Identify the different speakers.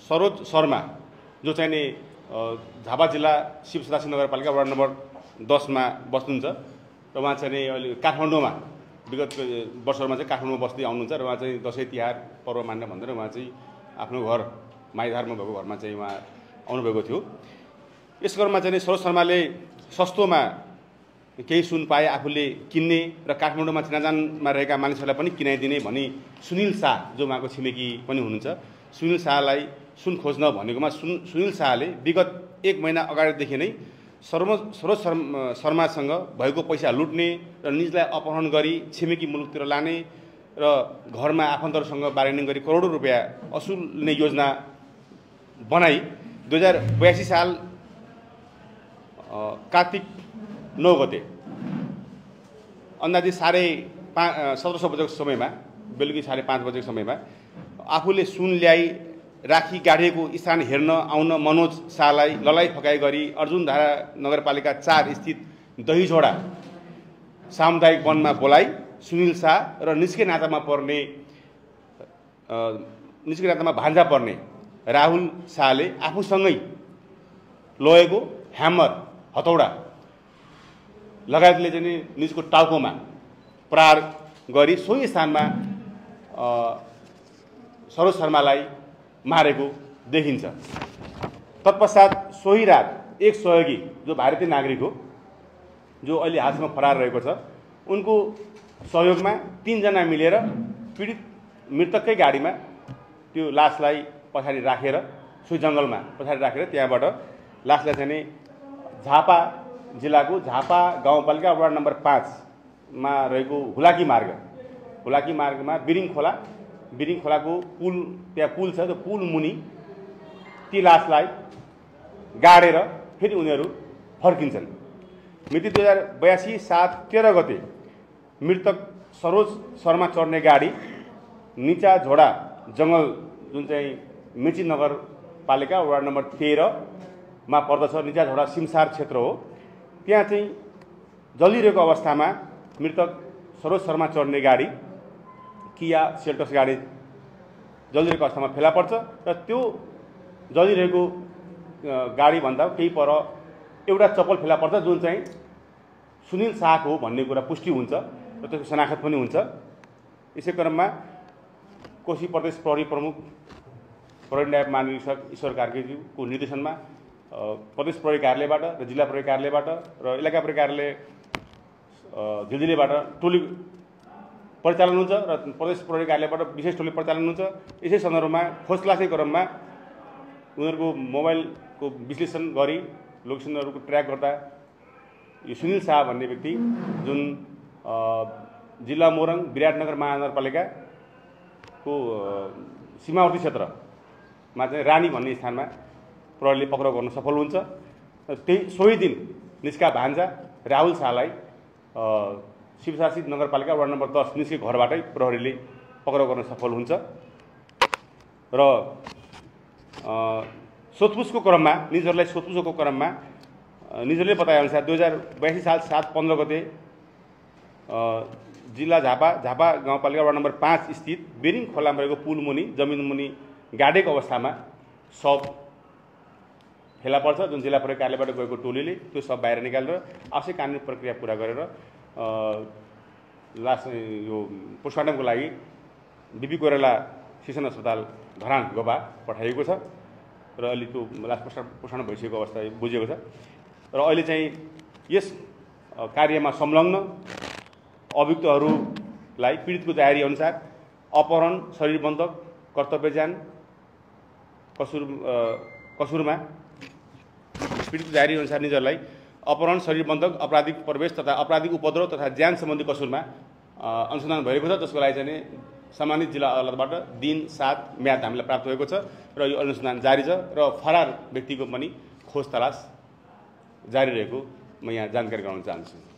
Speaker 1: सरोज शर्मा जो चाहिँ नि झापा जिल्ला शिव सदाशिव नगरपालिका वडा नम्बर 10 मा बस्नुहुन्छ र उहाँ चाहिँ अहिले काठमाडौँमा विगत वर्षहरूमा चाहिँ काठमाडौँमा बस्दै आउनुहुन्छ र उहाँ चाहिँ दसैँ तिहार पर्व मान्न भनेर उहाँ चाहिँ आफ्नो घर माइधारमा भएको घरमा चाहिँ उहाँ आउनुभएको थियो। यस क्रममा चाहिँ सरोज शर्माले सस्तोमा केही सुन पाए आफूले किन्ने र काठमाडौँमा चिनाजानमा रहेका मानिसहरूलाई पनि किनाइदिने भनी सुनिल शाह जो उहाँको छिमेकी पनि हुनुहुन्छ सुनिल शाहलाई सुन खोज्न भनेकोमा सुनिल शाहले विगत 1 महिना अगाडिदेखि नै सरोज शर्मासँग भएको पैसा लुट्ने र निजलाई अपहरण गरी छिमेकी मुलुकतिर लाने र घरमा आफन्तहरूसँग बार्गेनिङ गरी करोडौं रुपैयाँ असुल्ने योजना बनाई 2082 साल कार्तिक 9 गते अन्दाजी 17:30 बजेको समयमा बेलुकी 5:30 बजेको समयमा आफूले सुन ल्याई राखी गाडिएको स्थान हेर्न आउन मनोज शाहलाई ललाई फकाइ गरी अर्जुनधारा नगरपालिका 4 स्थित दहीझोडा सामुदायिक वनमा बोलाई सुनिल शाह र निस्के नातामा भान्जा पर्ने राहुल शाहले आफूसँगै लगेको ह्यामर हतौडा लगायतले चाहिँ निजको टाउकोमा प्रहार गरी सोही स्थानमा सरोज शर्मालाई मारेको देखिन्छ। तत्पश्चात सोही रात एक सहयोगी जो भारतीय नागरिक हो जो अहिले हालसम्म फरार रहेको छ उनको सहयोगमा 3 जना मिलेर पीडित मृतककै गाडीमा त्यो लासलाई पछाडि राखेर सोही जंगलमा पछाडि राखेर त्यहाँबाट लासलाई चाहिँ झापा जिल्लाको झापा गाउँपालिका वडा नम्बर 5 मा रहेको हुलाकी मार्गमा बिरिङ खोलाको पुल त्यहाँ पुल छ त्यो पुल मुनि ती लासलाई गाडेर फेरि उनीहरू फर्किन्छन्। मिति 2082 साल 13 गते मृतक सरोज शर्मा चढ्ने गाडी निचा झोडा जंगल जुन चाहिँ मेची नगरपालिका वडा नम्बर 13 मा पर्दछ निचा झोडा सिमसार क्षेत्र हो त्यहाँ चाहिँ जलिरहेको अवस्थामा मृतक सरोज शर्मा चढ्ने गाडी किया सेल्टस गाडी जलिरहेको अवस्थामा फेला पर्छ र त्यो जलिरहेको गाडी भन्दा केही पर एउटा चप्पल फेला पर्छ जुन चाहिँ सुनिल शाहको हो भन्ने कुरा पुष्टि हुन्छ र त्यसको शनाखत पनि हुन्छ। यसै क्रममा कोशी प्रदेश प्रहरी प्रमुख प्रहरी नायब महानिरीक्षक ईश्वर कार्कीज्यूको निर्देशनमा प्रदेश प्रहरी कार्यालयबाट र जिल्ला प्रहरी कार्यालयबाट र इलाका प्रहरी कार्यालय झिलझिलेबाट टोली परिचालन हुन्छ र प्रदेश प्रहरी कार्यालयबाट विशेष टोली परिचालन हुन्छ। यसै सन्दर्भमा खोजतलासको क्रममा उनीहरूको मोबाइलको विश्लेषण गरी लोकेसनहरूको ट्र्याक गर्दा यो सुनिल शाह भन्ने व्यक्ति जुन जिल्ला मोरङ विराटनगर महानगरपालिकाको सीमावर्ती क्षेत्रमा चाहिँ रानी भन्ने स्थानमा प्रहरीले पक्राउ गर्न सफल हुन्छ। सोही दिन निस्का भान्जा राहुल शाहलाई शिवशासित नगरपालिका वडा नम्बर 10 निस्के घरबाटै प्रहरीले पक्राउ गर्न सफल हुन्छ र सोधपुछको क्रममा निजहरूले बताएअनुसार 2082 साल 7-15 गते जिल्ला झापा गाउँपालिका वडा नम्बर 5 स्थित बिरिङ खोलामा रहेको पुल मुनि जमिन मुनि गाडेको अवस्थामा शव फेला पर्छ जुन जिल्ला प्रहरी कार्यालयबाट गएको टोलीले त्यो सब बाहिर निकालेर आवश्यक कानुनी प्रक्रिया पूरा गरेर लास यो पोस्टमार्टमको लागि बिपी कोइराला शिक्षण अस्पताल धरान गोबा पठाइएको छ र अहिले त्यो लास पोस्टमार्टम भइसकेको अवस्था बुझेको छ र अहिले चाहिँ यस कार्यमा संलग्न अभियुक्तहरूलाई पीडितको दायरी अनुसार अपहरण शरीरबन्धक कर्तव्यज्ञान कसुरमा पीडित दायरी अनुसार निजहरूलाई अपहरण शरीरबन्धक आपराधिक प्रवेश तथा आपराधिक उपद्रव तथा ज्यान सम्बन्धी कसुरमा अनुसन्धान भएको छ जसको लागि चाहिँ सम्मानित जिल्ला अदालतबाट दिन 7 म्याद हामीलाई प्राप्त भएको छ र यो अनुसन्धान जारी छ र फरार व्यक्तिको पनि खोज तलास जारी रहेको म यहाँ जानकारी गराउन चाहन्छु।